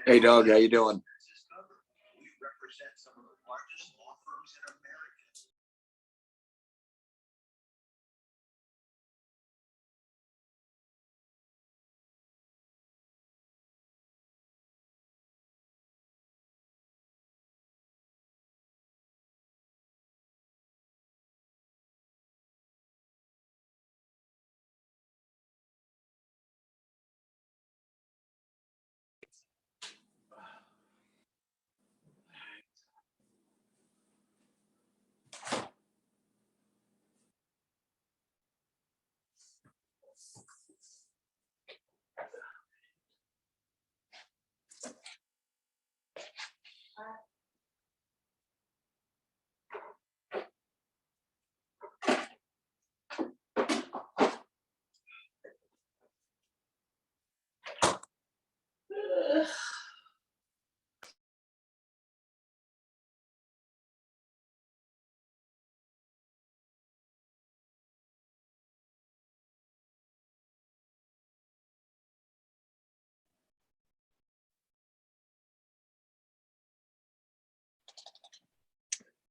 Hey, Doug, how you doing?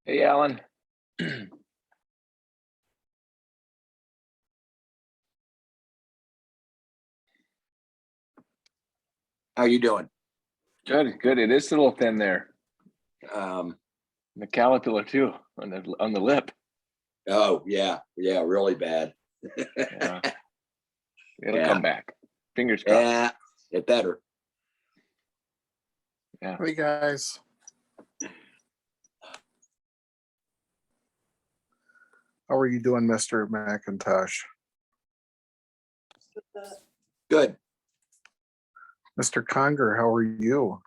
Hey, Alan. How you doing? Good, good. It is a little thin there. Um, The caterpillar too on the lip. oh yeah, really bad. Yeah. It'll Yeah. come back. Fingers crossed. Yeah, it better. Yeah. Hey guys. How are you doing, Mr. McIntosh? Good. Mr. Conger, how are you?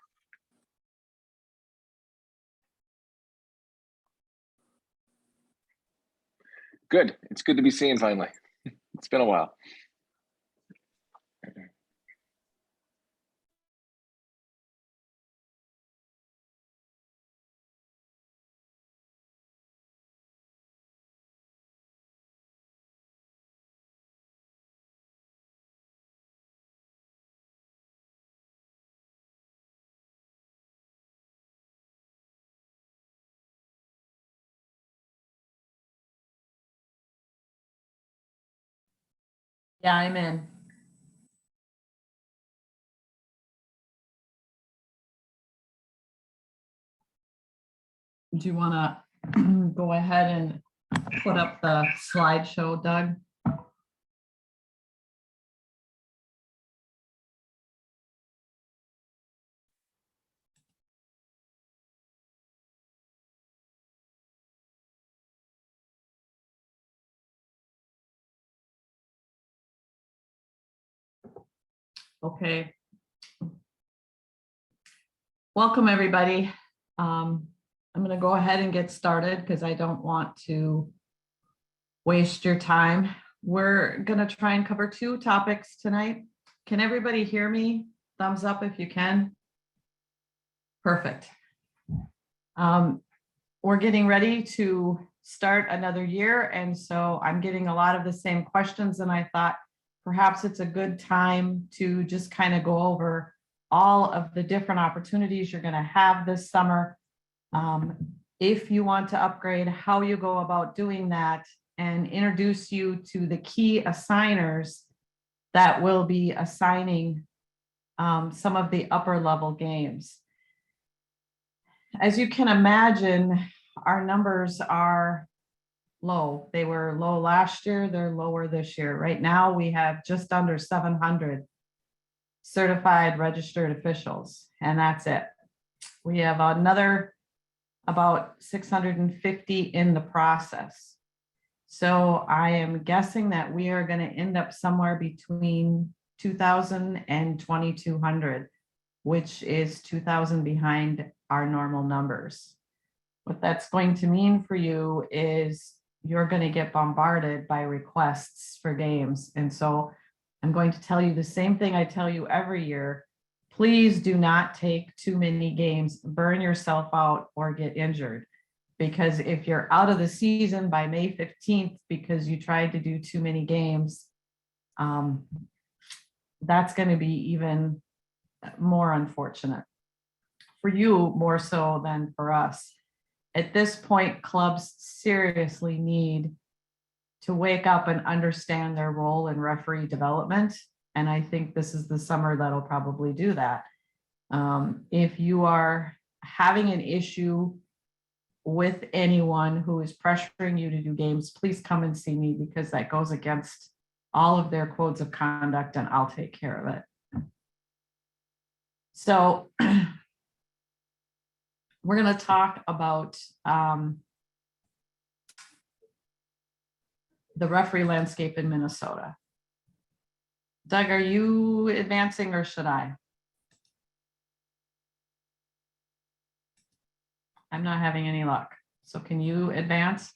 Good. It's good to be seen finally. It's been a while. Yeah, I'm in. Do you want to go ahead and put up the slideshow, Doug? Okay. Welcome, everybody. I'm going to go ahead and get started because I don't want to waste your time. We're going to try and cover two topics tonight. Can everybody hear me? Thumbs up if you can. Perfect. We're getting ready to start another year, and so I'm getting a lot of the same questions, and I thought perhaps it's a good time to just kind of go over all of the different opportunities you're going to have this summer. If you want to upgrade, how you go about doing that, and introduce you to the key assigners that will be assigning some of the upper level games. As you can imagine, our numbers are low. They were low last year, they're lower this year. Right now, we have just under 700 certified registered officials, and that's it. We have another about 650 in the process. So I am guessing that we are going to end up somewhere between 2,000 and 2,200, which is 2,000 behind our normal numbers. What that's going to mean for you is you're going to get bombarded by requests for games. And so I'm going to tell you the same thing I tell you every year. Please do not take too many games, burn yourself out, or get injured. Because if you're out of the season by May 15th because you tried to do too many games, that's going to be even more unfortunate. For you, more so than for us. At this point, clubs seriously need to wake up and understand their role in referee development. And I think this is the summer that'll probably do that. If you are having an issue with anyone who is pressuring you to do games, please come and see me, because that goes against all of their codes of conduct, and I'll take care of it. So we're going to talk about the referee landscape in Minnesota. Doug, are you advancing or should I? I'm not having any luck. So can you advance?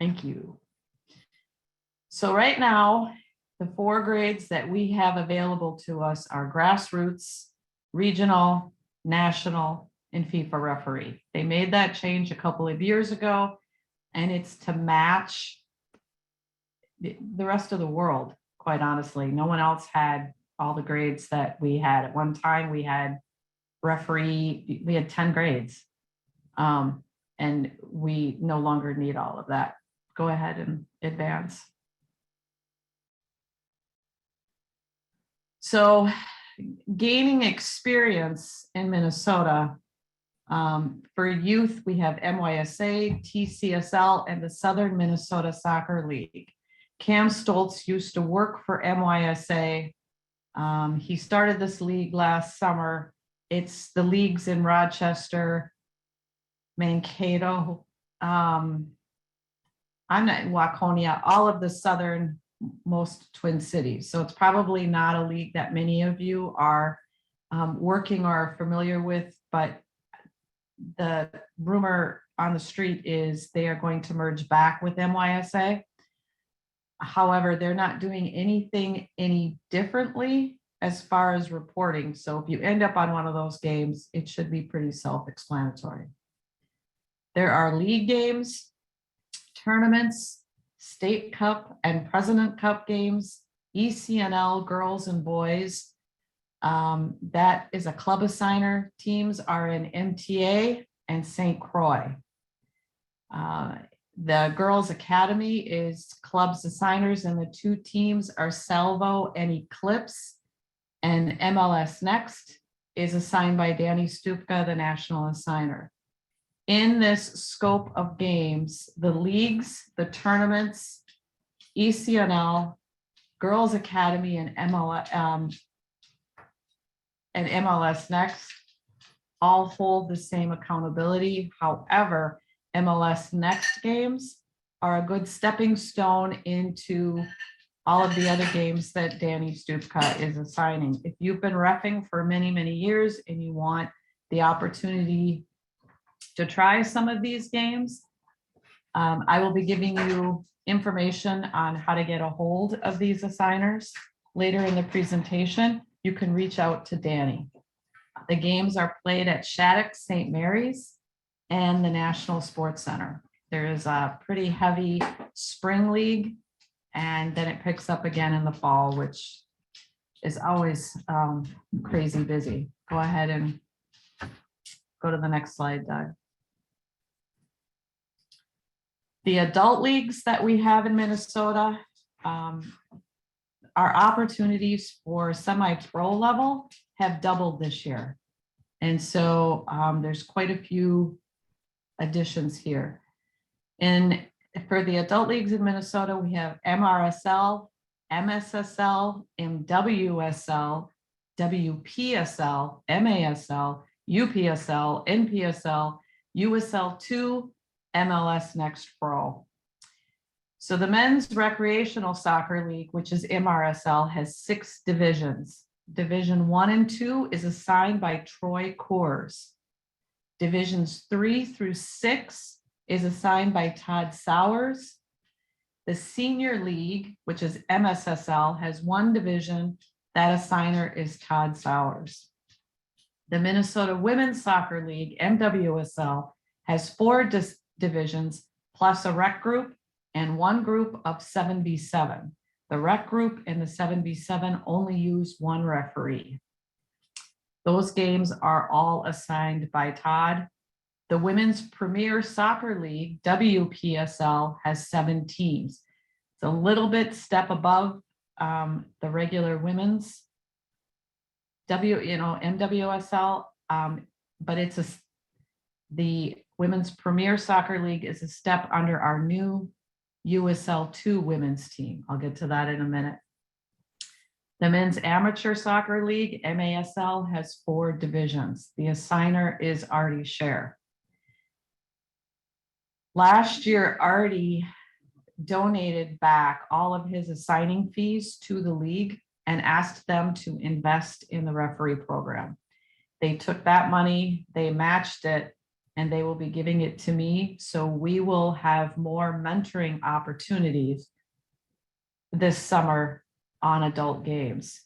Thank you. So right now, the 4 grades that we have available to us are grassroots, regional, national, and FIFA referee. They made that change a couple of years ago, and it's to match the rest of the world, quite honestly. No one else had all the grades that we had. At one time, we had referee, we had 10 grades, and we no longer need all of that. Go ahead and advance. So gaining experience in Minnesota, for youth, we have MYSA, TCSL, and the Southern Minnesota Soccer League. Cam Stoltz used to work for MYSA. He started this league last summer. It's the leagues in Rochester, Mankato, I'm not in Waconia, all of the southernmost Twin Cities. So it's probably not a league that many of you are working or are familiar with, but the rumor on the street is they are going to merge back with MYSA. However, they're not doing anything any differently as far as reporting. So if you end up on one of those games, it should be pretty self-explanatory. There are league games, tournaments, State Cup and President Cup games, ECNL girls and boys. That is a club assigner. Teams are in MTA and St. Croix. The Girls Academy is clubs assigners, and the 2 teams are Salvo and Eclipse, and MLS Next is assigned by Danny Stupka, the national assigner. In this scope of games, the leagues, the tournaments, ECNL, Girls Academy, and MLS Next all hold the same accountability. However, MLS Next games are a good stepping stone into all of the other games that Danny Stupka is assigning. If you've been reffing for many, many years and you want the opportunity to try some of these games, I will be giving you information on how to get a hold of these assigners later in the presentation. You can reach out to Danny. The games are played at Shattuck St. Mary's and the National Sports Center. There is a pretty heavy spring league, and then it picks up again in the fall, which is always crazy busy. Go ahead and go to the next slide, Doug. The adult leagues that we have in Minnesota, our opportunities for semi-pro level have doubled this year. And so there's quite a few additions here. And for the adult leagues in Minnesota, we have MRSL, MSSL, MWSL, WPSL, MASL, UPSL, NPSL, USL2, MLS Next Pro. So the Men's Recreational Soccer League, which is MRSL, has 6 divisions. Division 1 and 2 is assigned by Troy Coors. Divisions 3 through 6 is assigned by Todd Sowers. The Senior League, which is MSSL, has 1 division. That assigner is Todd Sowers. The Minnesota Women's Soccer League, MWSL, has 4 divisions plus a rec group and 1 group of 7v7. The rec group and the 7v7 only use one referee. Those games are all assigned by Todd. The Women's Premier Soccer League, WPSL, has 7 teams. It's a little bit step above the regular women's MWSL, but the Women's Premier Soccer League is a step under our new USL 2 women's team. I'll get to that in a minute. The Men's Amateur Soccer League, MASL, has 4 divisions. The assigner is Artie Scher. Last year, Artie donated back all of his assigning fees to the league and asked them to invest in the referee program. They took that money, they matched it, and they will be giving it to me. So we will have more mentoring opportunities this summer on adult games.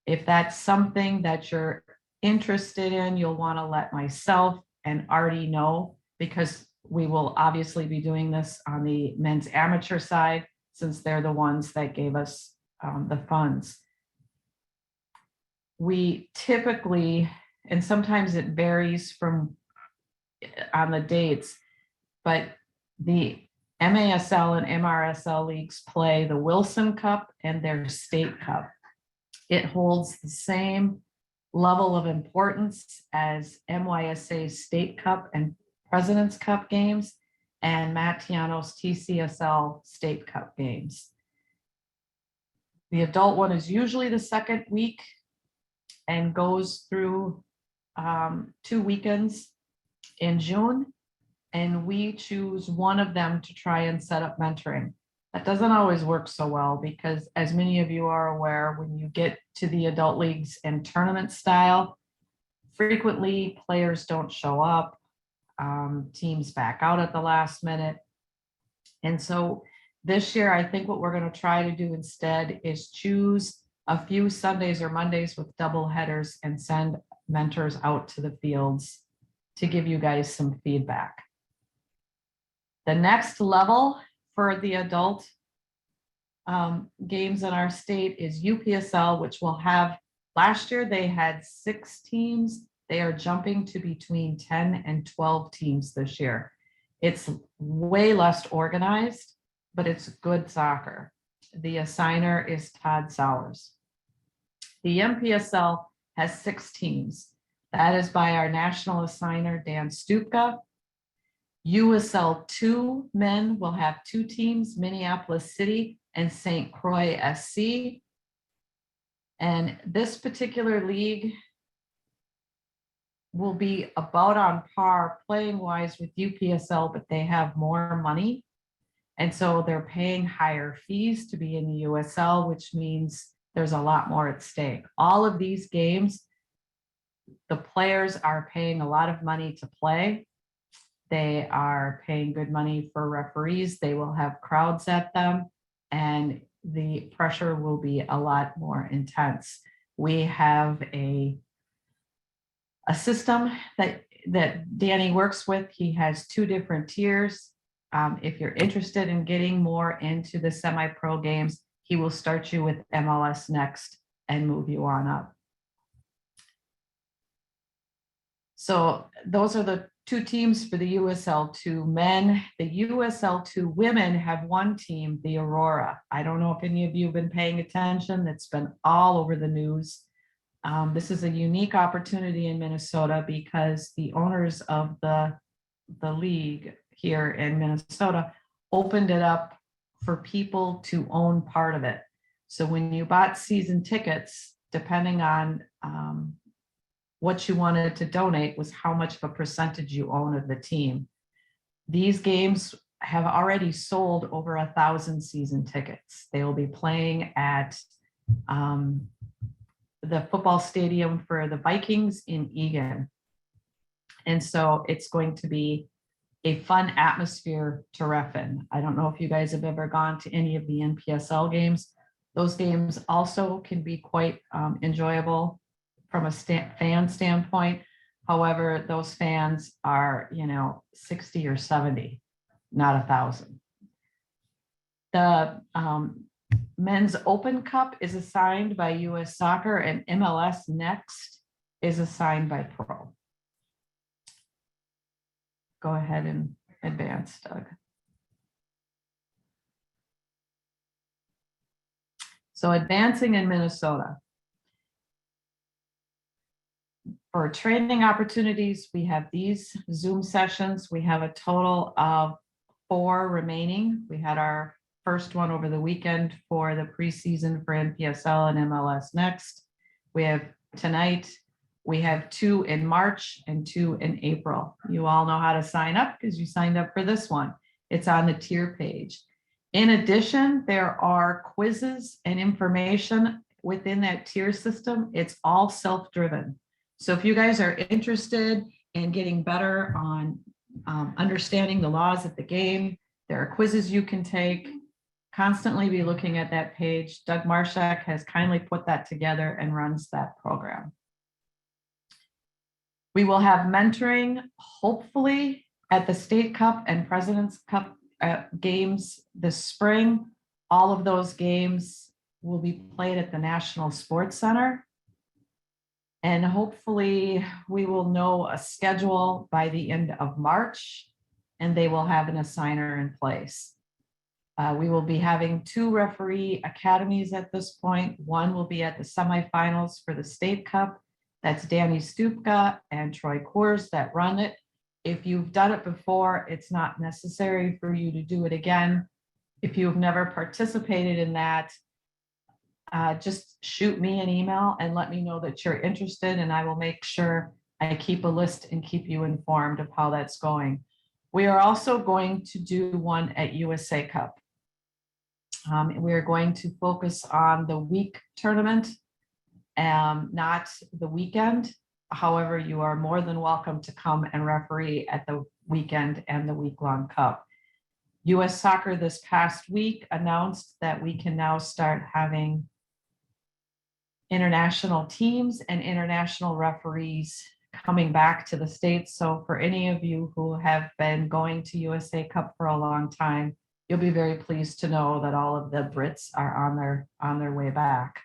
If that's something that you're interested in, you'll want to let myself and Artie know, because we will obviously be doing this on the men's amateur side, since they're the ones that gave us the funds. We typically, and sometimes it varies from on the dates, but the MASL and MRSL leagues play the Wilson Cup and their State Cup. It holds the same level of importance as MYSA State Cup and President's Cup games and Matt Tiano's TCSL State Cup games. The adult one is usually the second week and goes through 2 weekends in June, and we choose one of them to try and set up mentoring. That doesn't always work so well, because as many of you are aware, when you get to the adult leagues and tournament style, frequently players don't show up, teams back out at the last minute. And so this year, I think what we're going to try to do instead is choose a few Sundays or Mondays with double headers and send mentors out to the fields to give you guys some feedback. The next level for the adult games in our state is UPSL, which will have, last year they had 6 teams. They are jumping to between 10 and 12 teams this year. It's way less organized, but it's good soccer. The assigner is Todd Sowers. The MPSL has 6 teams. That is by our national assigner, Dan Stupka. USL 2 men will have 2 teams, Minneapolis City and St. Croix SC. And this particular league will be about on par playing wise with UPSL, but they have more money. And so they're paying higher fees to be in the USL, which means there's a lot more at stake. All of these games, the players are paying a lot of money to play. They are paying good money for referees. They will have crowds at them, and the pressure will be a lot more intense. We have a system that Danny works with. He has 2 different tiers. If you're interested in getting more into the semi-pro games, he will start you with MLS next and move you on up. So those are the 2 teams for the USL 2 men. The USL 2 women have 1 team, the Aurora. I don't know if any of you have been paying attention. It's been all over the news. This is a unique opportunity in Minnesota because the owners of the league here in Minnesota opened it up for people to own part of it. So when you bought season tickets, depending on what you wanted to donate was how much of a percentage you own of the team. These games have already sold over 1,000 season tickets. They will be playing at the football stadium for the Vikings in Eagan. And so it's going to be a fun atmosphere to ref in. I don't know if you guys have ever gone to any of the NPSL games. Those games also can be quite enjoyable from a fan standpoint. However, those fans are, 60 or 70, not 1,000. The Men's Open Cup is assigned by US Soccer and MLS Next is assigned by Pro. Go ahead and advance, Doug. So advancing in Minnesota. For training opportunities, we have these Zoom sessions. We have a total of 4 remaining. We had our first one over the weekend for the preseason for NPSL and MLS Next. We have tonight, we have 2 in March and 2 in April. You all know how to sign up because you signed up for this one. It's on the tier page. In addition, there are quizzes and information within that tier system. It's all self-driven. So if you guys are interested in getting better on understanding the laws of the game, there are quizzes you can take. Constantly be looking at that page. Doug Marshak has kindly put that together and runs that program. We will have mentoring, hopefully, at the State Cup and President's Cup games this spring. All of those games will be played at the National Sports Center. And hopefully we will know a schedule by the end of March, and they will have an assigner in place. We will be having 2 referee academies at this point. One will be at the semifinals for the State Cup. That's Danny Stupka and Troy Coors that run it. If you've done it before, it's not necessary for you to do it again. If you've never participated in that, just shoot me an email and let me know that you're interested, and I will make sure I keep a list and keep you informed of how that's going. We are also going to do one at USA Cup. We are going to focus on the week tournament, not the weekend. However, you are more than welcome to come and referee at the weekend and the week-long cup. US Soccer this past week announced that we can now start having international teams and international referees coming back to the States. So for any of you who have been going to USA Cup for a long time, you'll be very pleased to know that all of the Brits are on their way back.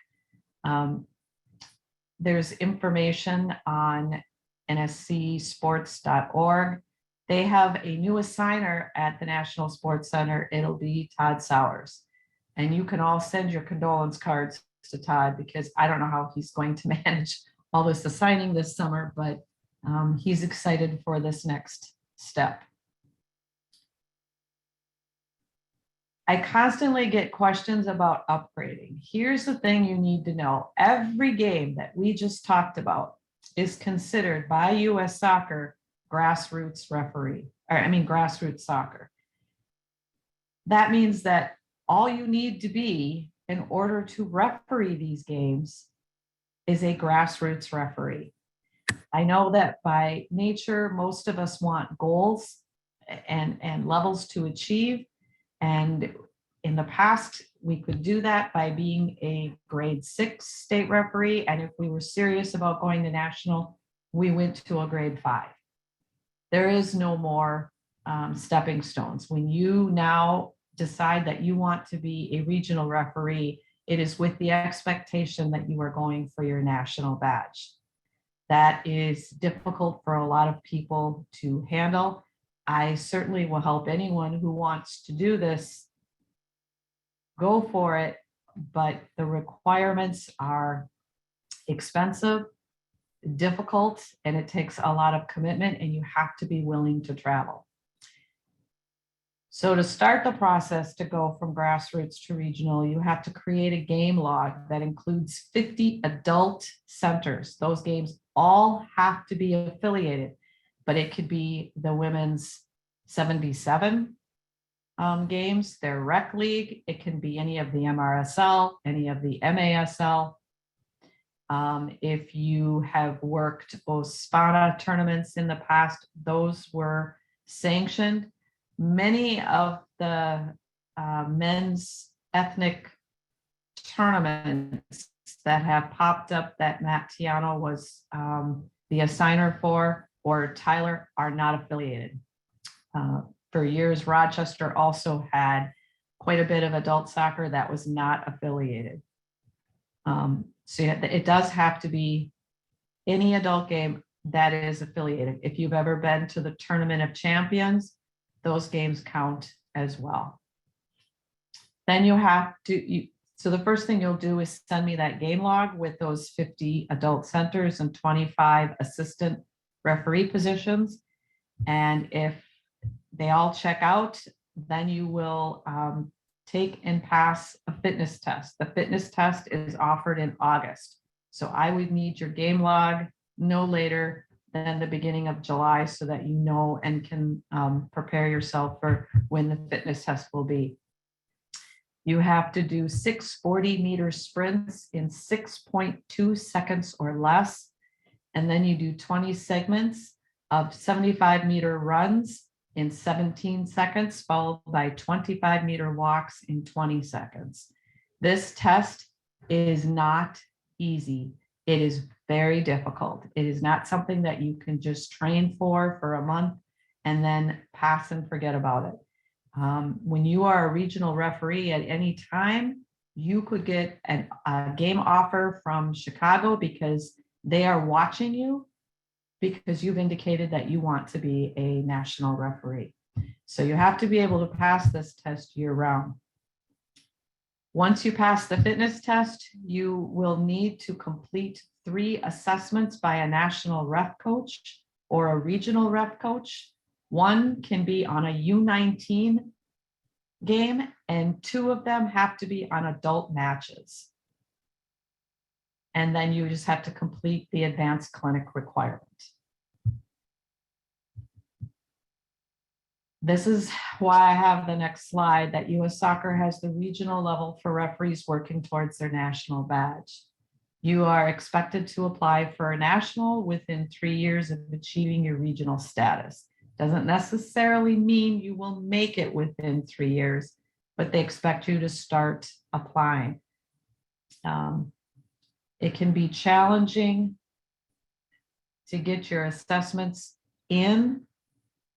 There's information on nscsports.org. They have a new assigner at the National Sports Center. It'll be Todd Sowers. And you can all send your condolence cards to Todd, because I don't know how he's going to manage all this assigning this summer, but he's excited for this next step. I constantly get questions about upgrading. Here's the thing you need to know. Every game that we just talked about is considered by US Soccer grassroots grassroots soccer. That means that all you need to be in order to referee these games is a grassroots referee. I know that by nature, most of us want goals and levels to achieve. And in the past, we could do that by being a grade 6 state referee. And if we were serious about going to national, we went to a grade 5. There is no more stepping stones. When you now decide that you want to be a regional referee, it is with the expectation that you are going for your national badge. That is difficult for a lot of people to handle. I certainly will help anyone who wants to do this go for it, but the requirements are expensive, difficult, and it takes a lot of commitment, and you have to be willing to travel. So to start the process to go from grassroots to regional, you have to create a game log that includes 50 adult centers. Those games all have to be affiliated, but it could be the women's 77 games, their rec league. It can be any of the MRSL, any of the MASL. If you have worked OSPANA tournaments in the past, those were sanctioned. Many of the men's ethnic tournaments that have popped up that Matt Tiano was the assigner for, or Tyler, are not affiliated. For years, Rochester also had quite a bit of adult soccer that was not affiliated. So it does have to be any adult game that is affiliated. If you've ever been to the Tournament of Champions, those games count as well. Then you have to, so the first thing you'll do is send me that game log with those 50 adult centers and 25 assistant referee positions. And if they all check out, then you will take and pass a fitness test. The fitness test is offered in August. So I would need your game log no later than the beginning of July so that you know and can prepare yourself for when the fitness test will be. You have to do 6 40-meter sprints in 6.2 seconds or less. And then you do 20 segments of 75-meter runs in 17 seconds, followed by 25-meter walks in 20 seconds. This test is not easy. It is very difficult. It is not something that you can just train for a month and then pass and forget about it. When you are a regional referee at any time, you could get a game offer from Chicago because they are watching you because you've indicated that you want to be a national referee. So you have to be able to pass this test year round. Once you pass the fitness test, you will need to complete 3 assessments by a national ref coach or a regional ref coach. One can be on a U19 game, and 2 of them have to be on adult matches. And then you just have to complete the advanced clinic requirement. This is why I have the next slide, that US Soccer has the regional level for referees working towards their national badge. You are expected to apply for a national within 3 years of achieving your regional status. Doesn't necessarily mean you will make it within 3 years, but they expect you to start applying. It can be challenging to get your assessments in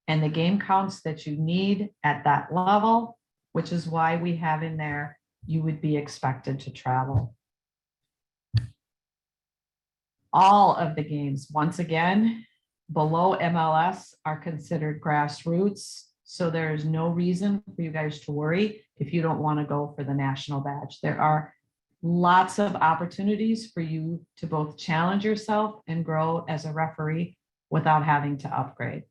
and the game counts that you need at that level, which is why we have in there, you would be expected to travel. All of the games, once again, below MLS are considered grassroots. So there is no reason for you guys to worry if you don't want to go for the national badge. There are lots of opportunities for you to both challenge yourself and grow as a referee without having to upgrade.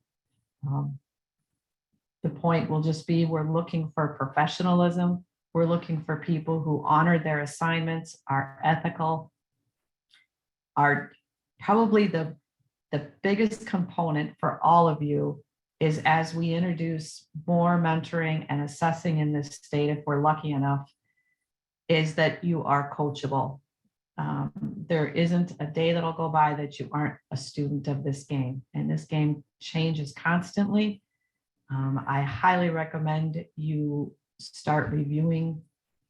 The point will just be, we're looking for professionalism. We're looking for people who honor their assignments, are ethical, are probably the biggest component for all of you is as we introduce more mentoring and assessing in this state, if we're lucky enough, is that you are coachable. There isn't a day that'll go by that you aren't a student of this game, and this game changes constantly. I highly recommend you start reviewing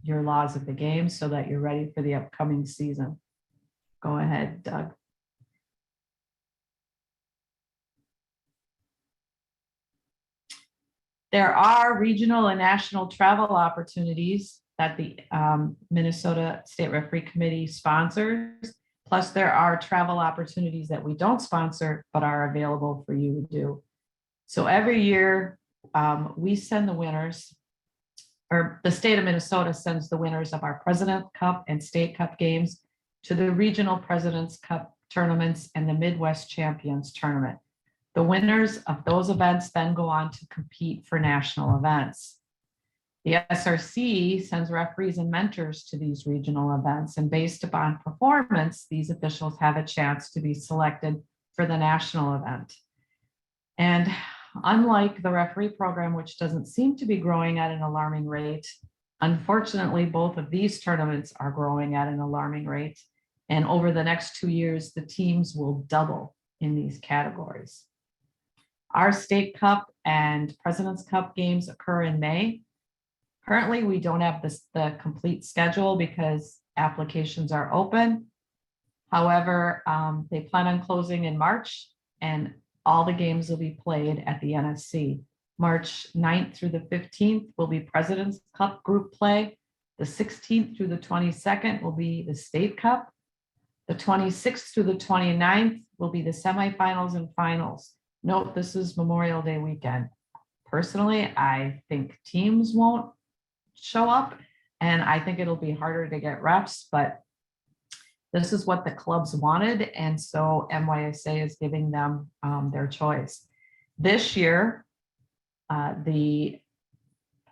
your laws of the game so that you're ready for the upcoming season. Go ahead, Doug. There are regional and national travel opportunities that the Minnesota State Referee Committee sponsors. Plus, there are travel opportunities that we don't sponsor, but are available for you to do. So every year, we send the winners, or the state of Minnesota sends the winners of our President Cup and State Cup games to the regional President's Cup tournaments and the Midwest Champions Tournament. The winners of those events then go on to compete for national events. The SRC sends referees and mentors to these regional events, and based upon performance, these officials have a chance to be selected for the national event. And unlike the referee program, which doesn't seem to be growing at an alarming rate, unfortunately, both of these tournaments are growing at an alarming rate. And over the next 2 years, the teams will double in these categories. Our State Cup and President's Cup games occur in May. Currently, we don't have the complete schedule because applications are open. However, they plan on closing in March, and all the games will be played at the NSC. March 9th through the 15th will be President's Cup group play. The 16th through the 22nd will be the State Cup. The 26th through the 29th will be the semifinals and finals. Note, this is Memorial Day weekend. Personally, I think teams won't show up, and I think it'll be harder to get reps, but this is what the clubs wanted, and so MYSA is giving them their choice. This year, the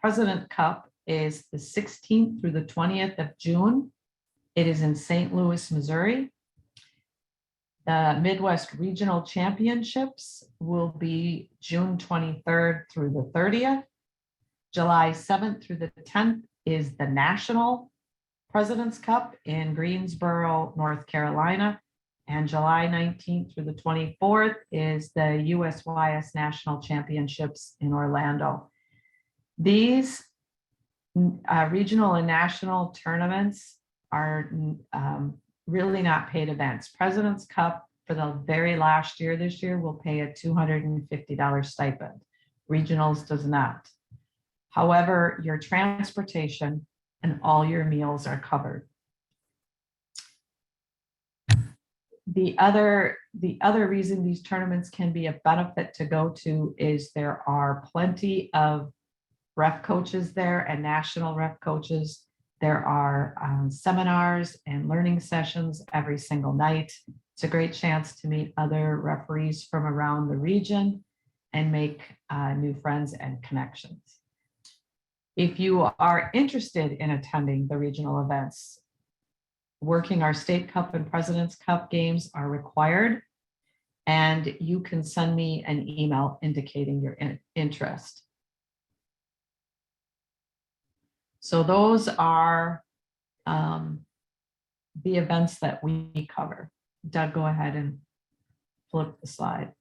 President Cup is the 16th through the 20th of June. It is in St. Louis, Missouri. The Midwest Regional Championships will be June 23rd through the 30th. July 7th through the 10th is the National President's Cup in Greensboro, North Carolina. And July 19th through the 24th is the USYS National Championships in Orlando. These regional and national tournaments are really not paid events. President's Cup for the very last year this year will pay a $250 stipend. Regionals does not. However, your transportation and all your meals are covered. The other reason these tournaments can be a benefit to go to is there are plenty of ref coaches there and national ref coaches. There are seminars and learning sessions every single night. It's a great chance to meet other referees from around the region and make new friends and connections. If you are interested in attending the regional events, working our State Cup and President's Cup games are required, and you can send me an email indicating your interest. So those are the events that we cover. Doug, go ahead and flip the slide.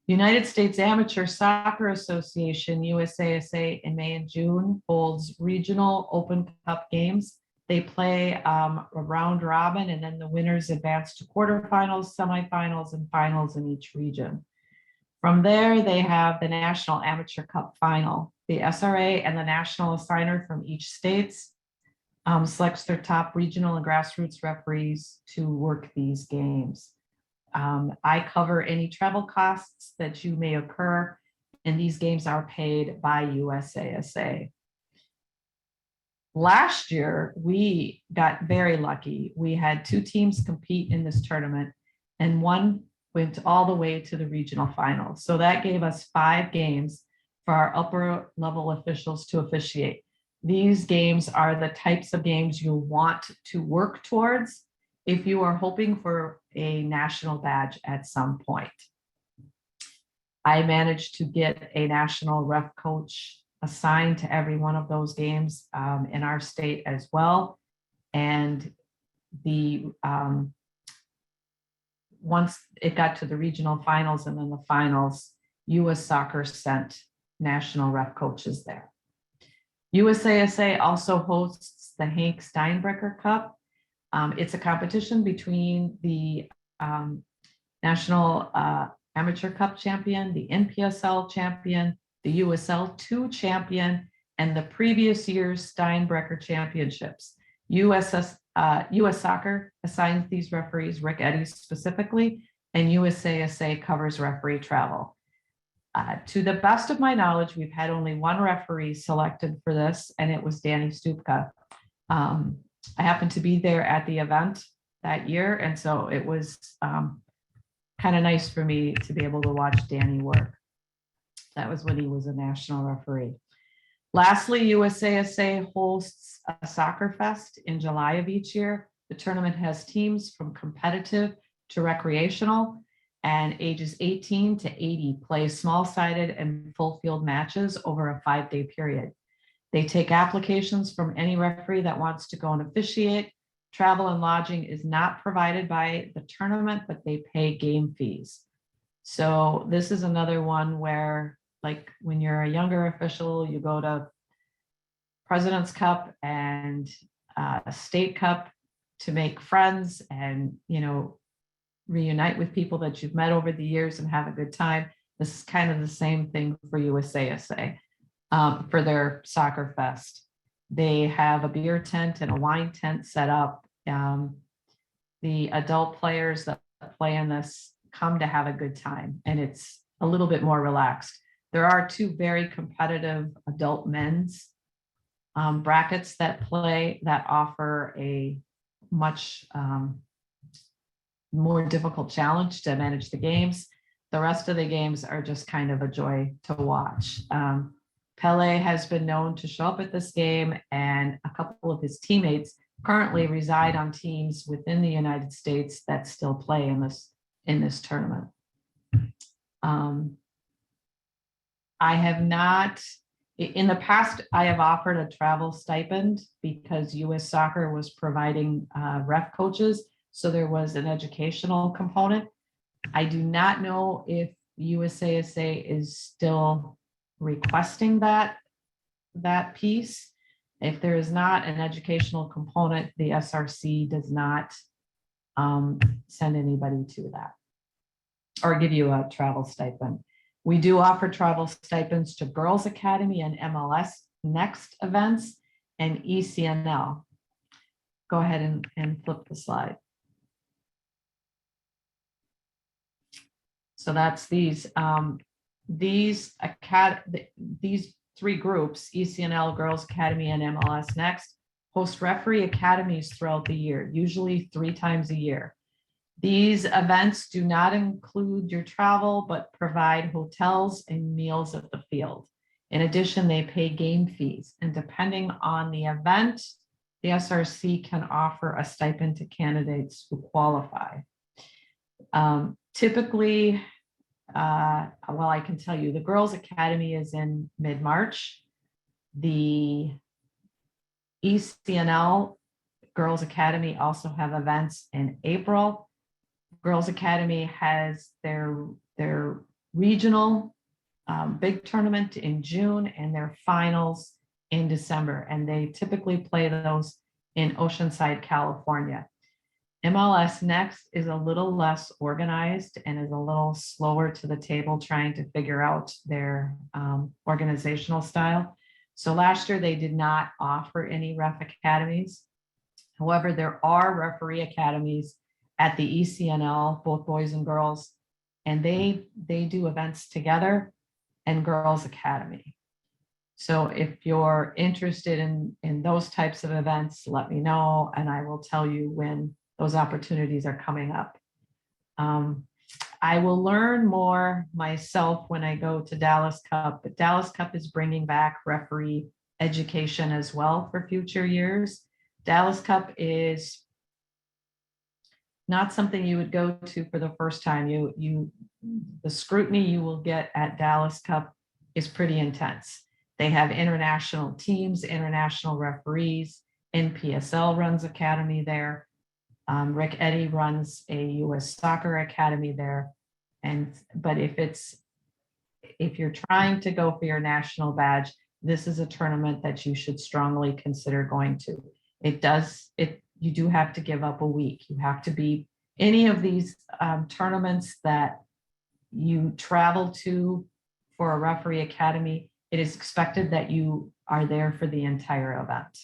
United States Amateur Soccer Association, USASA, in May and June holds regional Open Cup games. They play a round robin, and then the winners advance to quarterfinals, semifinals, and finals in each region. From there, they have the National Amateur Cup Final. The SRA and the national assigner from each state selects their top regional and grassroots referees to work these games. I cover any travel costs that you may occur, and these games are paid by USASA. Last year, we got very lucky. We had two teams compete in this tournament, and one went all the way to the regional finals. So that gave us 5 games for our upper level officials to officiate. These games are the types of games you'll want to work towards if you are hoping for a national badge at some point. I managed to get a national ref coach assigned to every one of those games in our state as well. And the once it got to the regional finals and then the finals, US Soccer sent national ref coaches there. USASA also hosts the Hank Steinbrecker Cup. It's a competition between the National Amateur Cup champion, the NPSL champion, the USL 2 champion, and the previous year's Steinbrecker championships. US Soccer assigns these referees, Rick Eddy specifically, and USASA covers referee travel. To the best of my knowledge, we've had only one referee selected for this, and it was Danny Stupka. I happened to be there at the event that year, and so it was kind of nice for me to be able to watch Danny work. That was when he was a national referee. Lastly, USASA hosts a soccer fest in July of each year. The tournament has teams from competitive to recreational, and ages 18 to 80 play small-sided and full field matches over a 5-day period. They take applications from any referee that wants to go and officiate. Travel and lodging is not provided by the tournament, but they pay game fees. So this is another one where, like when you're a younger official, you go to President's Cup and State Cup to make friends and, you know, reunite with people that you've met over the years and have a good time. This is kind of the same thing for USASA for their soccer fest. They have a beer tent and a wine tent set up. The adult players that play in this come to have a good time, and it's a little bit more relaxed. There are two very competitive adult men's brackets that play that offer a much more difficult challenge to manage the games. The rest of the games are just kind of a joy to watch. Pele has been known to show up at this game, and a couple of his teammates currently reside on teams within the United States that still play in this tournament. I have not, in the past, I have offered a travel stipend because US Soccer was providing ref coaches, so there was an educational component. I do not know if USASA is still requesting that piece. If there is not an educational component, the SRC does not send anybody to that or give you a travel stipend. We do offer travel stipends to Girls Academy and MLS Next events and ECNL. Go ahead and flip the slide. So that's these three groups, ECNL, Girls Academy, and MLS Next, host referee academies throughout the year, usually 3 times a year. These events do not include your travel, but provide hotels and meals at the field. In addition, they pay game fees, and depending on the event, the SRC can offer a stipend to candidates who qualify. Typically, well, I can tell you, the Girls Academy is in mid-March. The ECNL Girls Academy also have events in April. Girls Academy has their regional big tournament in June and their finals in December. And they typically play those in Oceanside, California. MLS Next is a little less organized and is a little slower to the table trying to figure out their organizational style. So last year they did not offer any ref academies. However, there are referee academies at the ECNL, both boys and girls, and they do events together, and Girls Academy. So if you're interested in those types of events, let me know, and I will tell you when those opportunities are coming up. I will learn more myself when I go to Dallas Cup, but Dallas Cup is bringing back referee education as well for future years. Dallas Cup is not something you would go to for the first time. The scrutiny you will get at Dallas Cup is pretty intense. They have international teams, international referees. NPSL runs academy there. Rick Eddy runs a US Soccer Academy there. But if you're trying to go for your national badge, this is a tournament that you should strongly consider going to. You do have to give up a week. You have to be any of these tournaments that you travel to for a referee academy. It is expected that you are there for the entire event.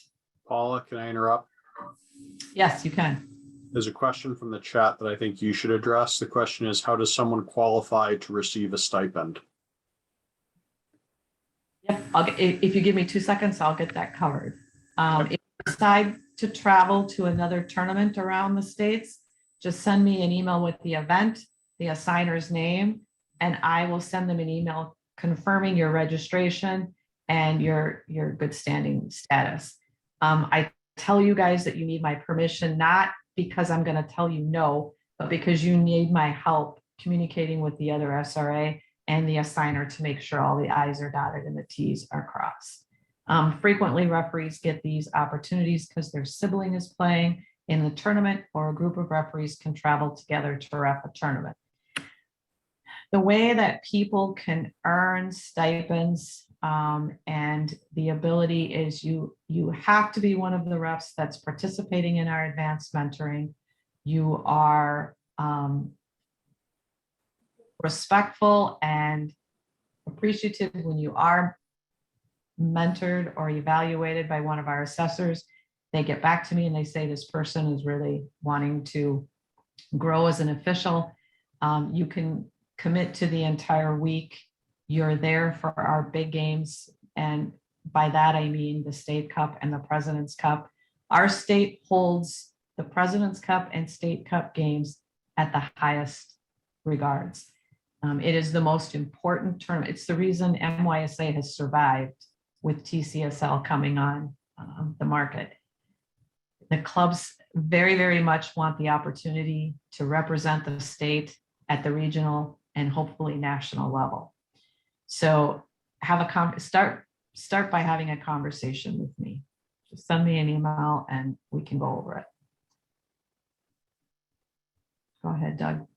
Paula, can I interrupt? Yes, you can. There's a question from the chat that I think you should address. The question is, how does someone qualify to receive a stipend? Yep, if you give me 2 seconds, I'll get that covered. If you decide to travel to another tournament around the States, just send me an email with the event, the assigner's name, and I will send them an email confirming your registration and your good standing status. I tell you guys that you need my permission, not because I'm going to tell you no, but because you need my help communicating with the other SRA and the assigner to make sure all the I's are dotted and the T's are crossed. Frequently, referees get these opportunities because their sibling is playing in the tournament, or a group of referees can travel together to ref a tournament. The way that people can earn stipends and the ability is you have to be one of the refs that's participating in our advanced mentoring. You are respectful and appreciative when you are mentored or evaluated by one of our assessors. They get back to me and they say, this person is really wanting to grow as an official. You can commit to the entire week. You're there for our big games. And by that, I mean the State Cup and the President's Cup. Our state holds the President's Cup and State Cup games at the highest regards. It is the most important tournament. It's the reason MYSA has survived with TCSL coming on the market. The clubs very, very much want the opportunity to represent the state at the regional and hopefully national level. So have a start by having a conversation with me. Just send me an email and we can go over it. Go ahead, Doug.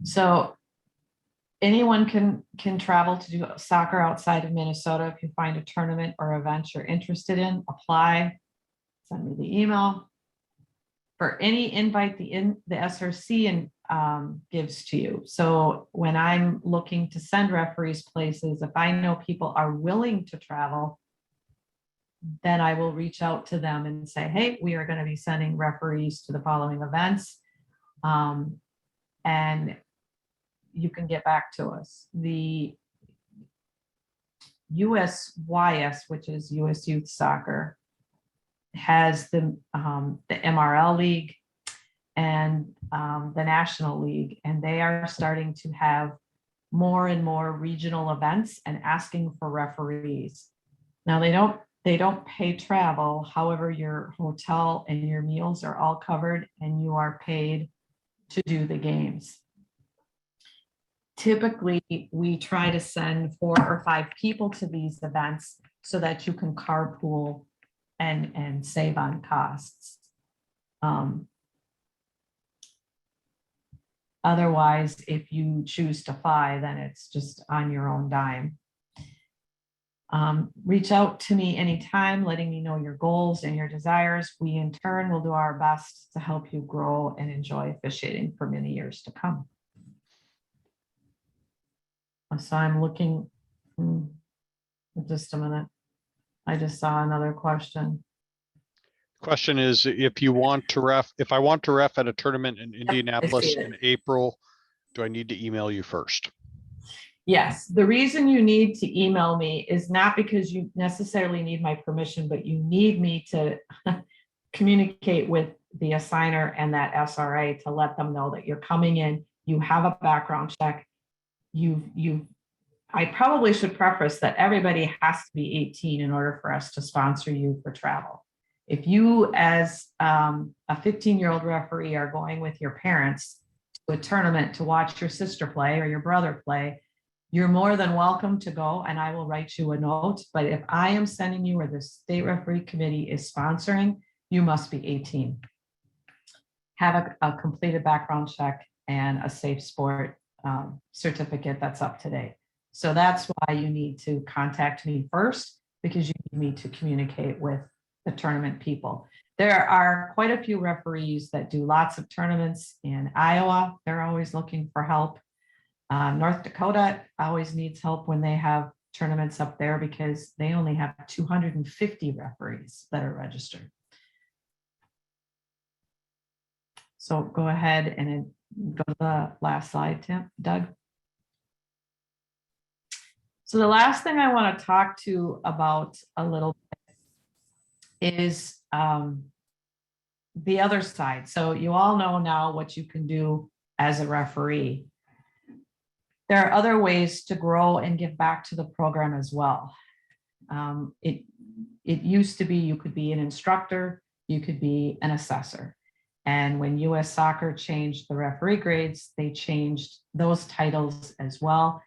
So anyone can travel to do soccer outside of Minnesota. If you find a tournament or event you're interested in, apply, send me the email. For any invite the SRC gives to you. So when I'm looking to send referees places, if I know people are willing to travel, then I will reach out to them and say, hey, we are going to be sending referees to the following events. And you can get back to us. The USYS, which is US Youth Soccer, has the MRL League and the National League, and they are starting to have more and more regional events and asking for referees. Now they don't pay travel. However, your hotel and your meals are all covered and you are paid to do the games. Typically, we try to send 4 or 5 people to these events so that you can carpool and save on costs. Otherwise, if you choose to fly, then it's just on your own dime. Reach out to me anytime, letting me know your goals and your desires. We in turn will do our best to help you grow and enjoy officiating for many years to come. So I'm looking, just a minute. I just saw another question. Question is, if I want to ref at a tournament in Indianapolis in April, do I need to email you first? Yes, the reason you need to email me is not because you necessarily need my permission, but you need me to communicate with the assigner and that SRA to let them know that you're coming in, you have a background check. I probably should preface that everybody has to be 18 in order for us to sponsor you for travel. If you, as a 15-year-old referee, are going with your parents to a tournament to watch your sister play or your brother play, you're more than welcome to go, and I will write you a note. But if I am sending you or the state referee committee is sponsoring, you must be 18. Have a completed background check and a safe sport certificate that's up to date. So that's why you need to contact me first, because you need me to communicate with the tournament people. There are quite a few referees that do lots of tournaments in Iowa. They're always looking for help. North Dakota always needs help when they have tournaments up there because they only have 250 referees that are registered. So go ahead and go to the last slide, Doug. So the last thing I want to talk to about a little bit is the other side. So you all know now what you can do as a referee. There are other ways to grow and give back to the program as well. It used to be you could be an instructor, you could be an assessor. And when US Soccer changed the referee grades, they changed those titles as well,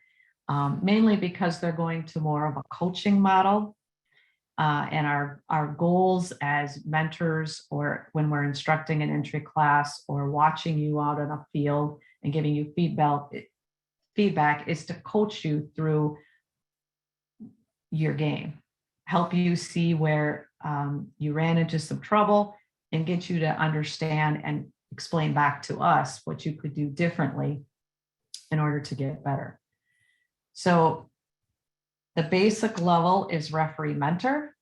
mainly because they're going to more of a coaching model. And our goals as mentors, or when we're instructing an entry class or watching you out on a field and giving you feedback is to coach you through your game, help you see where you ran into some trouble, and get you to understand and explain back to us what you could do differently in order to get better. So the basic level is referee mentor.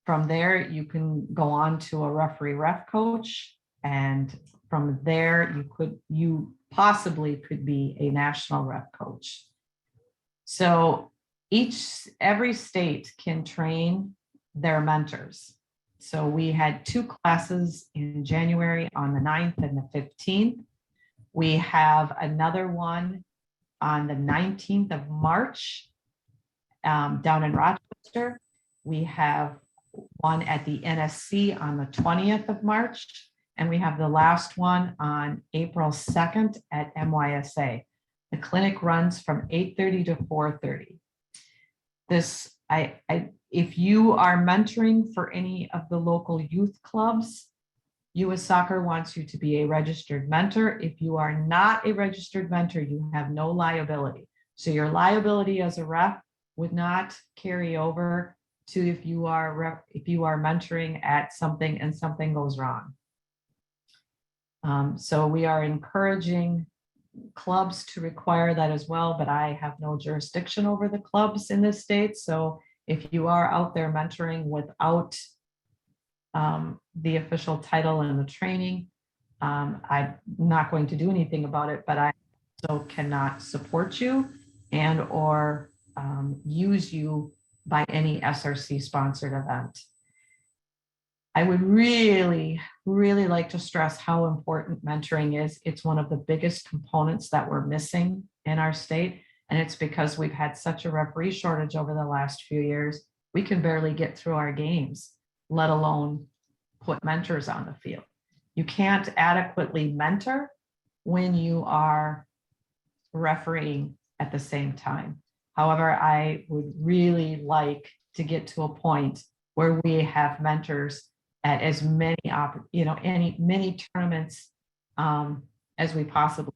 From there, you can go on to a referee ref coach. And from there, you possibly could be a national ref coach. So every state can train their mentors. So we had 2 classes in January on the 9th and the 15th. We have another one on the 19th of March down in Rochester. We have one at the NSC on the 20th of March, and we have the last one on April 2nd at MYSA. The clinic runs from 8:30 to 4:30. If you are mentoring for any of the local youth clubs, US Soccer wants you to be a registered mentor. If you are not a registered mentor, you have no liability. So your liability as a ref would not carry over to if you are mentoring at something and something goes wrong. So we are encouraging clubs to require that as well, but I have no jurisdiction over the clubs in this state. So if you are out there mentoring without the official title and the training, I'm not going to do anything about it, but I also cannot support you and or use you by any SRC sponsored event. I would really, really like to stress how important mentoring is. It's one of the biggest components that we're missing in our state. And it's because we've had such a referee shortage over the last few years. We can barely get through our games, let alone put mentors on the field. You can't adequately mentor when you are refereeing at the same time. However, I would really like to get to a point where we have mentors at as many, many tournaments as we possibly.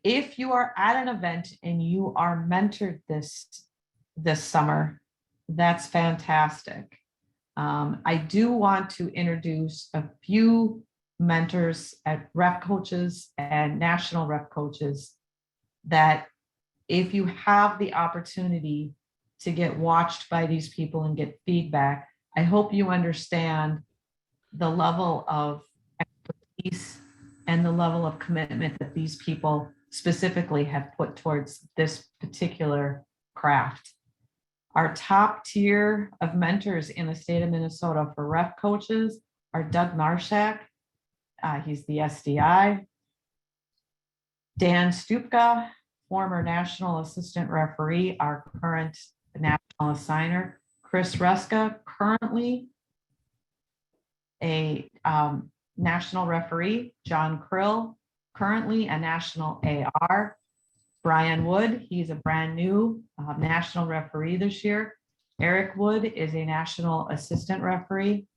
If you are at an event and you are mentored this summer, that's fantastic. I do want to introduce a few mentors at ref coaches and national ref coaches that if you have the opportunity to get watched by these people and get feedback, I hope you understand the level of expertise and the level of commitment that these people specifically have put towards this particular craft. Our top tier of mentors in the state of Minnesota for ref coaches are Doug Marshak. He's the SDI. Dan Stupka, former national assistant referee, our current national assigner. Chris Reska, currently a national referee. John Krill, currently a national AR. Brian Wood, he's a brand new national referee this year. Eric Wood is a national assistant referee.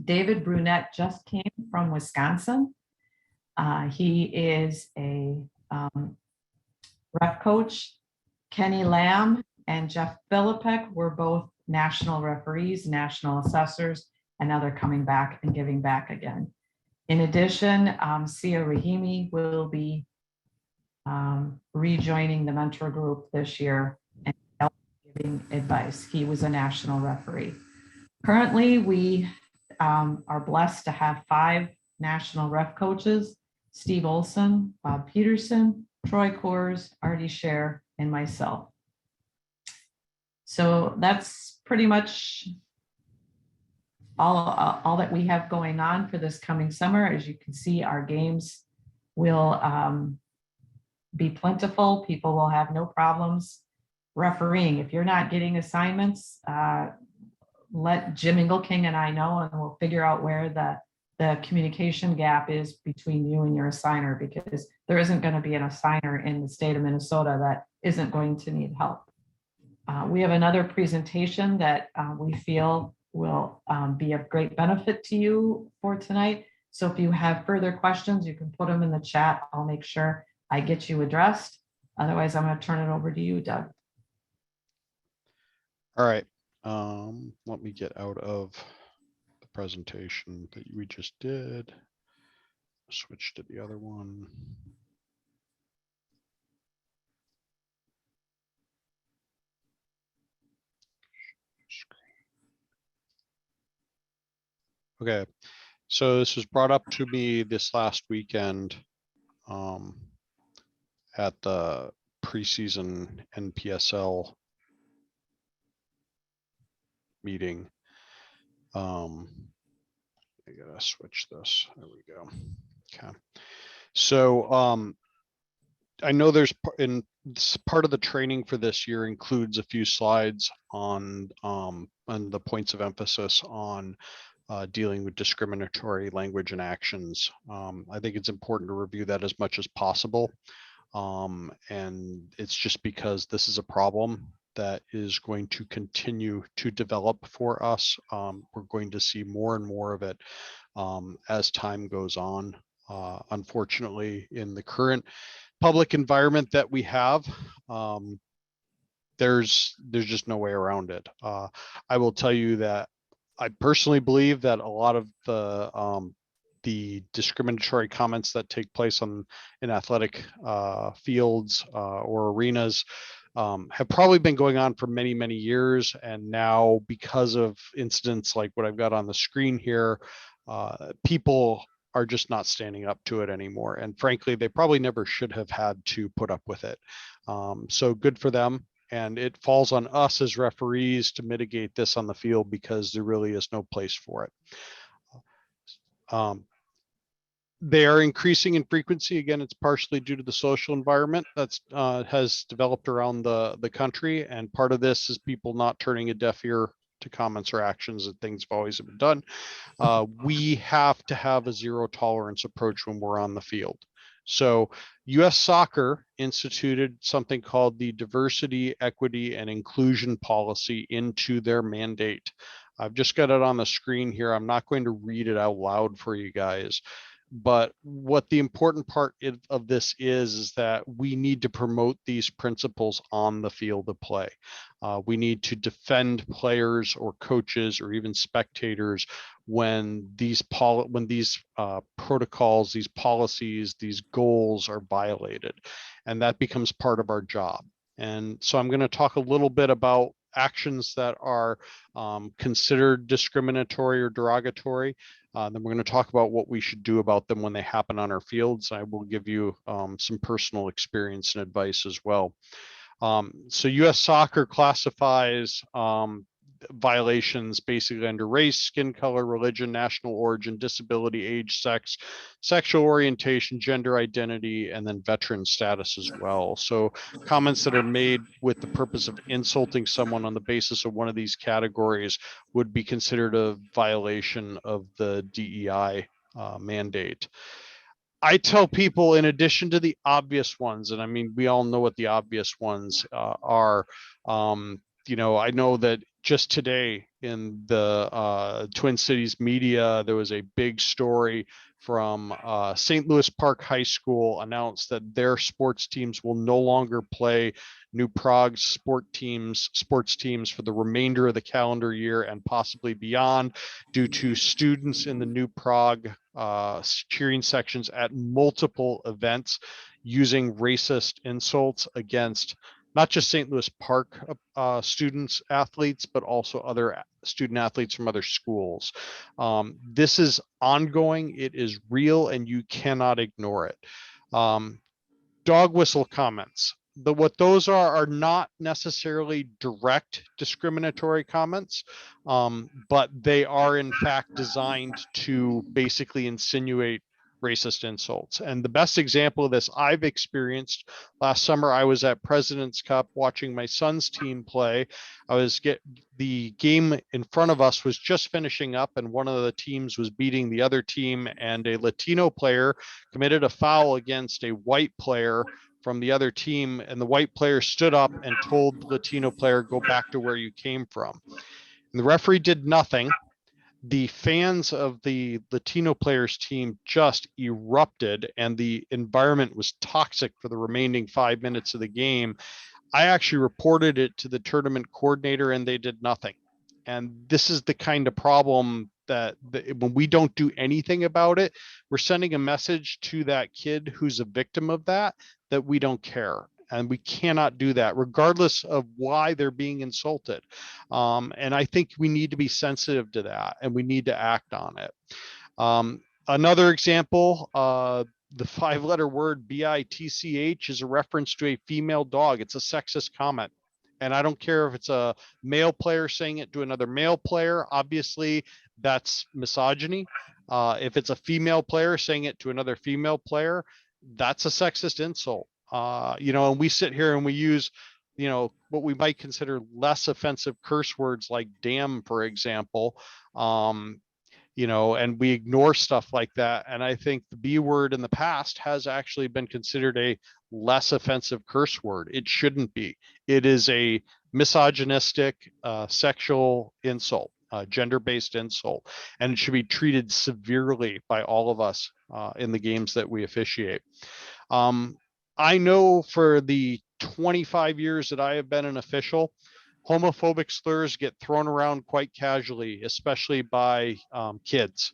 David Brunette just came from Wisconsin. He is a ref coach. Kenny Lamb and Jeff Philippek were both national referees, national assessors, and now they're coming back and giving back again. In addition, Sia Rahimi will be rejoining the mentor group this year and giving advice. He was a national referee. Currently, we are blessed to have 5 national ref coaches: Steve Olson, Bob Peterson, Troy Coors, Artie Scher, and myself. So that's pretty much all that we have going on for this coming summer. As you can see, our games will be plentiful. People will have no problems refereeing. If you're not getting assignments, let Jim Ingleking and I know, and we'll figure out where the communication gap is between you and your assigner, because there isn't going to be an assigner in the state of Minnesota that isn't going to need help. We have another presentation that we feel will be of great benefit to you for tonight. So if you have further questions, you can put them in the chat. I'll make sure I get you addressed. Otherwise, I'm going to turn it over to you, Doug. All right. Let me get out of the presentation that we just did. Switch to the other one. Okay, so this was brought up to me this last weekend at the preseason NPSL meeting. I gotta switch this. There we go. Okay. So I know there's in part of the training for this year includes a few slides on the points of emphasis on dealing with discriminatory language and actions. I think it's important to review that as much as possible. And it's just because this is a problem that is going to continue to develop for us. We're going to see more and more of it as time goes on. Unfortunately, in the current public environment that we have, there's just no way around it. I will tell you that I personally believe that a lot of the discriminatory comments that take place in athletic fields or arenas have probably been going on for many, many years. And now, because of incidents like what I've got on the screen here, people are just not standing up to it anymore. And frankly, they probably never should have had to put up with it. So good for them. And it falls on us as referees to mitigate this on the field because there really is no place for it. They are increasing in frequency. Again, it's partially due to the social environment that's has developed around the country. And part of this is people not turning a deaf ear to comments or actions that things have always been done. We have to have a zero tolerance approach when we're on the field. So US Soccer instituted something called the Diversity, Equity, and Inclusion Policy into their mandate. I've just got it on the screen here. I'm not going to read it out loud for you guys. But what the important part of this is that we need to promote these principles on the field of play. We need to defend players or coaches or even spectators when these protocols, these policies, these goals are violated, and that becomes part of our job. And so I'm going to talk a little bit about actions that are considered discriminatory or derogatory. Then we're going to talk about what we should do about them when they happen on our fields. I will give you some personal experience and advice as well. So US Soccer classifies violations basically under race, skin color, religion, national origin, disability, age, sex, sexual orientation, gender identity, and then veteran status as well. So comments that are made with the purpose of insulting someone on the basis of one of these categories would be considered a violation of the DEI mandate. I tell people, in addition to the obvious ones, and I mean, we all know what the obvious ones are. I know that just today in the Twin Cities media, there was a big story from St. Louis Park High School announced that their sports teams will no longer play New Prague's sports teams for the remainder of the calendar year and possibly beyond, due to students in the New Prague cheering sections at multiple events using racist insults against not just St. Louis Park students, athletes, but also other student athletes from other schools. This is ongoing, it is real, and you cannot ignore it. Dog whistle comments. What those are not necessarily direct discriminatory comments, but they are in fact designed to basically insinuate racist insults. And the best example of this I've experienced last summer, I was at President's Cup watching my son's team play. The game in front of us was just finishing up, and one of the teams was beating the other team, and a Latino player committed a foul against a white player from the other team, and the white player stood up and told the Latino player, "Go back to where you came from." And the referee did nothing. The fans of the Latino players team just erupted, and the environment was toxic for the remaining 5 minutes of the game. I actually reported it to the tournament coordinator and they did nothing. And this is the kind of problem that when we don't do anything about it, we're sending a message to that kid who's a victim of that we don't care. And we cannot do that regardless of why they're being insulted. And I think we need to be sensitive to that and we need to act on it. Another example, the 5-letter word bitch is a reference to a female dog. It's a sexist comment. And I don't care if it's a male player saying it to another male player. Obviously, that's misogyny. If it's a female player saying it to another female player, that's a sexist insult. And we sit here and we use, what we might consider less offensive curse words like damn, for example. And we ignore stuff like that. And I think the B word in the past has actually been considered a less offensive curse word. It shouldn't be. It is a misogynistic sexual insult, gender-based insult, and it should be treated severely by all of us in the games that we officiate. I know for the 25 years that I have been an official, homophobic slurs get thrown around quite casually, especially by kids.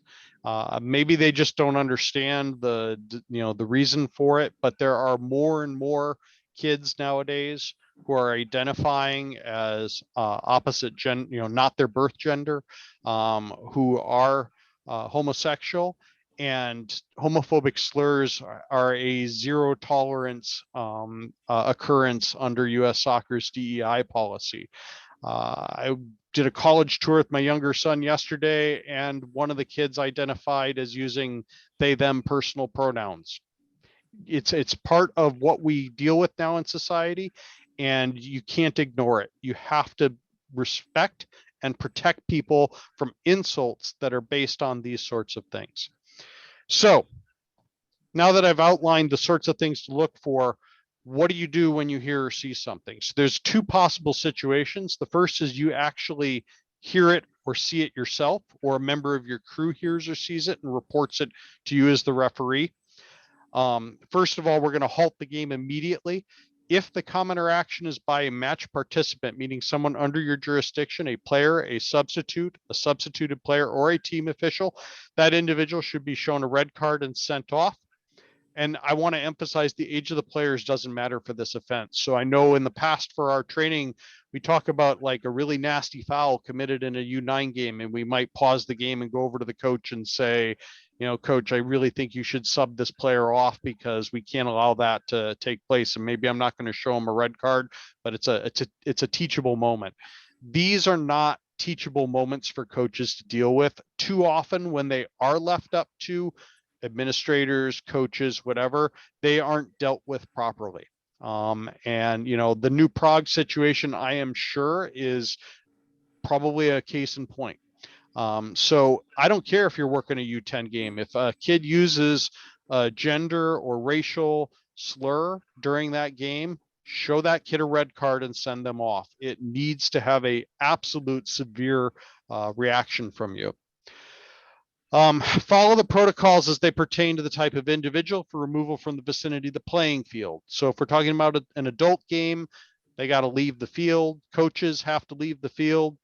Maybe they just don't understand the reason for it, but there are more and more kids nowadays who are identifying as opposite gender, not their birth gender, who are homosexual. And homophobic slurs are a zero tolerance occurrence under U.S. Soccer's DEI policy. I did a college tour with my younger son yesterday, and one of the kids identified as using they, them personal pronouns. It's part of what we deal with now in society, and you can't ignore it. You have to respect and protect people from insults that are based on these sorts of things. So now that I've outlined the sorts of things to look for, what do you do when you hear or see something? So there's two possible situations. The first is you actually hear it or see it yourself, or a member of your crew hears or sees it and reports it to you as the referee. First of all, we're going to halt the game immediately. If the comment or action is by a match participant, meaning someone under your jurisdiction, a player, a substituted player, or a team official, that individual should be shown a red card and sent off. And I want to emphasize the age of the players doesn't matter for this offense. So I know in the past for our training, we talk about like a really nasty foul committed in a U9 game, and we might pause the game and go over to the coach and say, coach, I really think you should sub this player off because we can't allow that to take place. And maybe I'm not going to show him a red card, but it's a teachable moment. These are not teachable moments for coaches to deal with. Too often when they are left up to administrators, coaches, whatever, they aren't dealt with properly. And the new Prague situation, I am sure, is probably a case in point. So I don't care if you're working a U10 game. If a kid uses a gender or racial slur during that game, show that kid a red card and send them off. It needs to have a absolute severe reaction from you. Follow the protocols as they pertain to the type of individual for removal from the vicinity of the playing field. So if we're talking about an adult game, they got to leave the field. Coaches have to leave the field.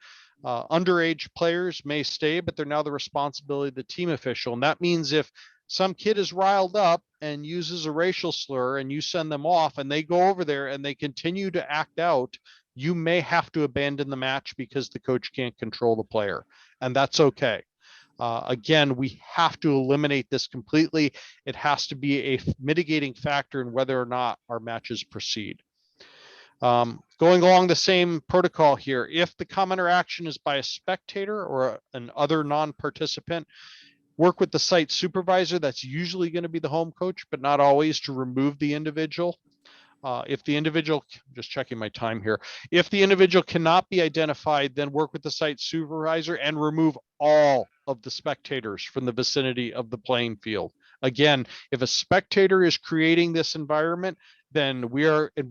Underage players may stay, but they're now the responsibility of the team official. And that means if some kid is riled up and uses a racial slur and you send them off and they go over there and they continue to act out, you may have to abandon the match because the coach can't control the player. And that's okay. Again, we have to eliminate this completely. It has to be a mitigating factor in whether or not our matches proceed. Going along the same protocol here, if the comment or action is by a spectator or an other non-participant, work with the site supervisor. That's usually going to be the home coach, but not always, to remove the individual. If the individual, just checking my time here, if the individual cannot be identified, then work with the site supervisor and remove all of the spectators from the vicinity of the playing field. Again, if a spectator is creating this environment, then we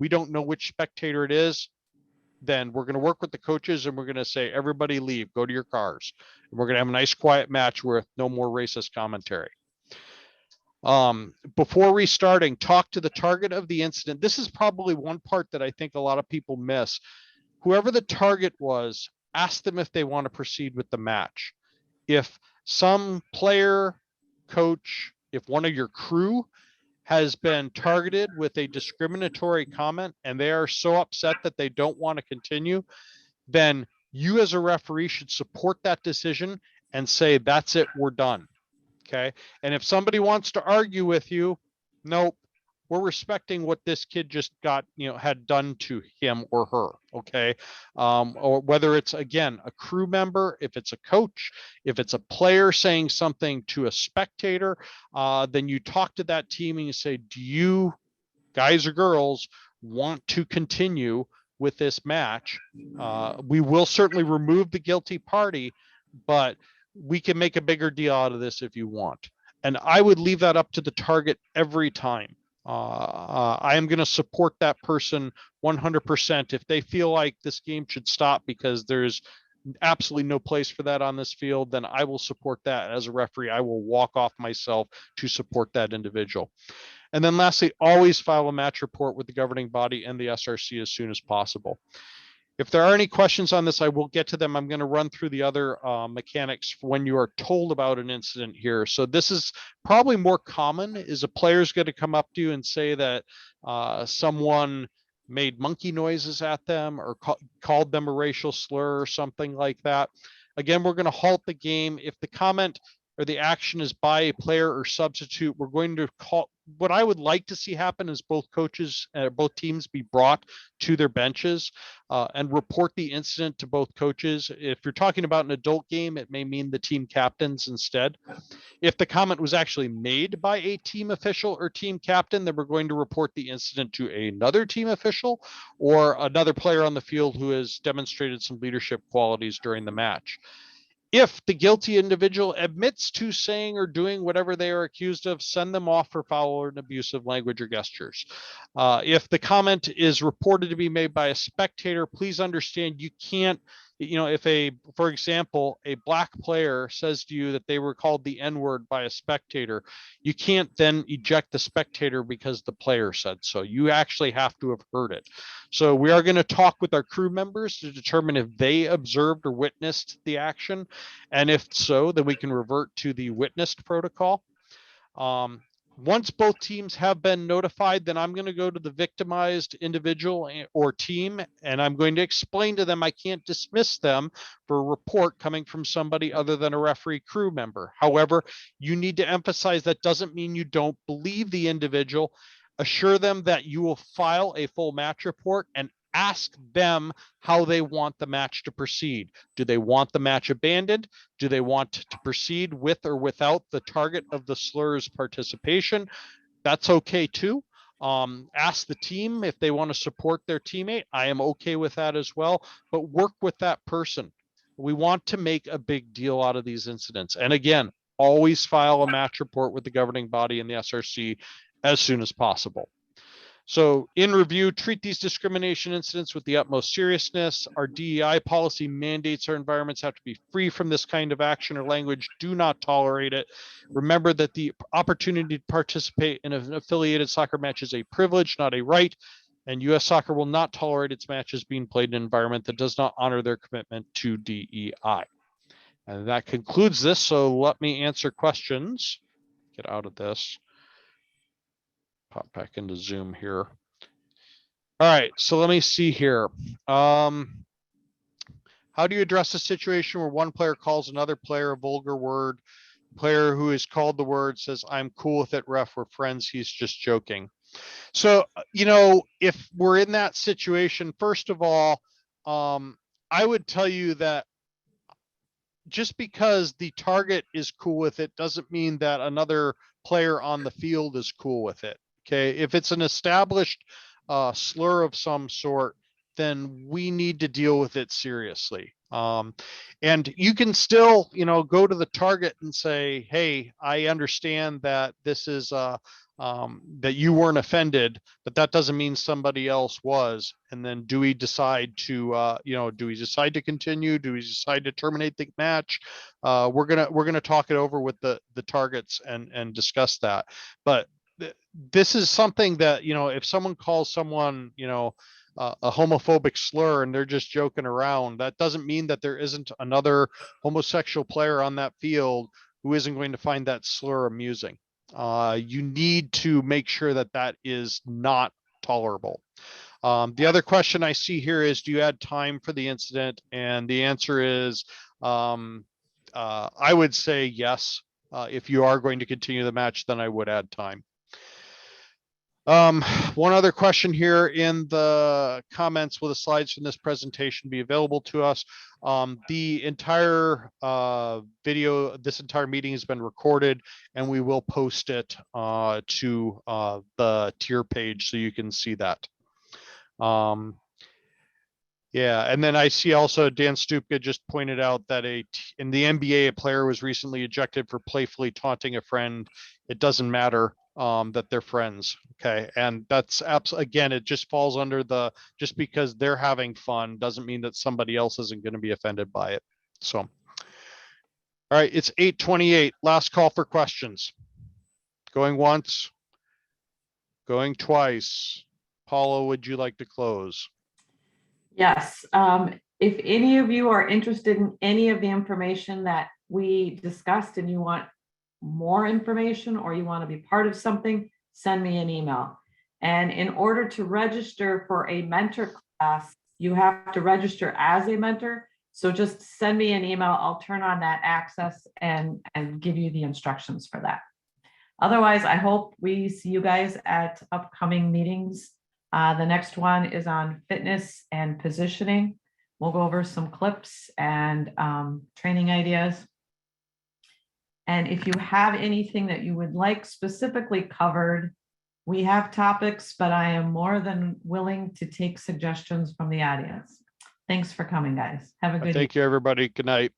don't know which spectator it is, then we're going to work with the coaches and we're going to say, everybody leave, go to your cars. And we're going to have a nice quiet match with no more racist commentary. Before restarting, talk to the target of the incident. This is probably one part that I think a lot of people miss. Whoever the target was, ask them if they want to proceed with the match. If some player, coach, if one of your crew has been targeted with a discriminatory comment and they are so upset that they don't want to continue, then you as a referee should support that decision and say, that's it, we're done. Okay. And if somebody wants to argue with you, nope, we're respecting what this kid just got, had done to him or her. Okay. Or whether it's, again, a crew member, if it's a coach, if it's a player saying something to a spectator, then you talk to that team and you say, do you guys or girls want to continue with this match? We will certainly remove the guilty party, but we can make a bigger deal out of this if you want. And I would leave that up to the target every time. I am going to support that person 100%. If they feel like this game should stop because there's absolutely no place for that on this field, then I will support that. As a referee, I will walk off myself to support that individual. And then lastly, always file a match report with the governing body and the SRC as soon as possible. If there are any questions on this, I will get to them. I'm going to run through the other mechanics when you are told about an incident here. So this is probably more common, is a player's going to come up to you and say that someone made monkey noises at them or called them a racial slur or something like that. Again, we're going to halt the game. If the comment or the action is by a player or substitute, we're going to call. What I would like to see happen is both coaches, both teams be brought to their benches and report the incident to both coaches. If you're talking about an adult game, it may mean the team captains instead. If the comment was actually made by a team official or team captain, then we're going to report the incident to another team official or another player on the field who has demonstrated some leadership qualities during the match. If the guilty individual admits to saying or doing whatever they are accused of, send them off for foul or abusive language or gestures. If the comment is reported to be made by a spectator, please understand you can't, if for example, a black player says to you that they were called the N-word by a spectator, you can't then eject the spectator because the player said so. You actually have to have heard it. So we are going to talk with our crew members to determine if they observed or witnessed the action. And if so, then we can revert to the witnessed protocol. Once both teams have been notified, then I'm going to go to the victimized individual or team, and I'm going to explain to them I can't dismiss them for a report coming from somebody other than a referee crew member. However, you need to emphasize that doesn't mean you don't believe the individual. Assure them that you will file a full match report and ask them how they want the match to proceed. Do they want the match abandoned? Do they want to proceed with or without the target of the slur's participation? That's okay too. Ask the team if they want to support their teammate. I am okay with that as well, but work with that person. We want to make a big deal out of these incidents. And again, always file a match report with the governing body and the SRC as soon as possible. So in review, treat these discrimination incidents with the utmost seriousness. Our DEI policy mandates our environments have to be free from this kind of action or language. Do not tolerate it. Remember that the opportunity to participate in an affiliated soccer match is a privilege, not a right. And U.S. Soccer will not tolerate its matches being played in an environment that does not honor their commitment to DEI. And that concludes this. So let me answer questions. Get out of this. Pop back into Zoom here. All right, so let me see here. How do you address a situation where one player calls another player a vulgar word? Player who is called the word says, I'm cool with it, ref, we're friends, he's just joking. So, if we're in that situation, first of all, I would tell you that just because the target is cool with it doesn't mean that another player on the field is cool with it. Okay, if it's an established slur of some sort, then we need to deal with it seriously. And you can still, go to the target and say, hey, I understand that this is that you weren't offended, but that doesn't mean somebody else was. And then do we decide to, do we decide to continue? Do we decide to terminate the match? We're gonna talk it over with the targets and discuss that. But this is something that, if someone calls someone, a homophobic slur and they're just joking around, that doesn't mean that there isn't another homosexual player on that field who isn't going to find that slur amusing. You need to make sure that that is not tolerable. The other question I see here is, do you add time for the incident? And the answer is, I would say yes. If you are going to continue the match, then I would add time. One other question here in the comments: will the slides from this presentation be available to us? The entire video, this entire meeting has been recorded, and we will post it to the tier page so you can see that. Yeah, and then I see also Dan Stupka just pointed out that in the NBA, a player was recently ejected for playfully taunting a friend. It doesn't matter that they're friends. Okay. And that's again, it just falls under just because they're having fun doesn't mean that somebody else isn't going to be offended by it. So, all right, it's 8:28. Last call for questions. Going once, going twice. Paula, would you like to close? Yes. If any of you are interested in any of the information that we discussed and you want more information or you want to be part of something, send me an email. And in order to register for a mentor class, you have to register as a mentor. So just send me an email. I'll turn on that access and give you the instructions for that. Otherwise, I hope we see you guys at upcoming meetings. The next one is on fitness and positioning. We'll go over some clips and training ideas. And if you have anything that you would like specifically covered, we have topics, but I am more than willing to take suggestions from the audience. Thanks for coming, guys. Have a good Thank you, everybody. Good night.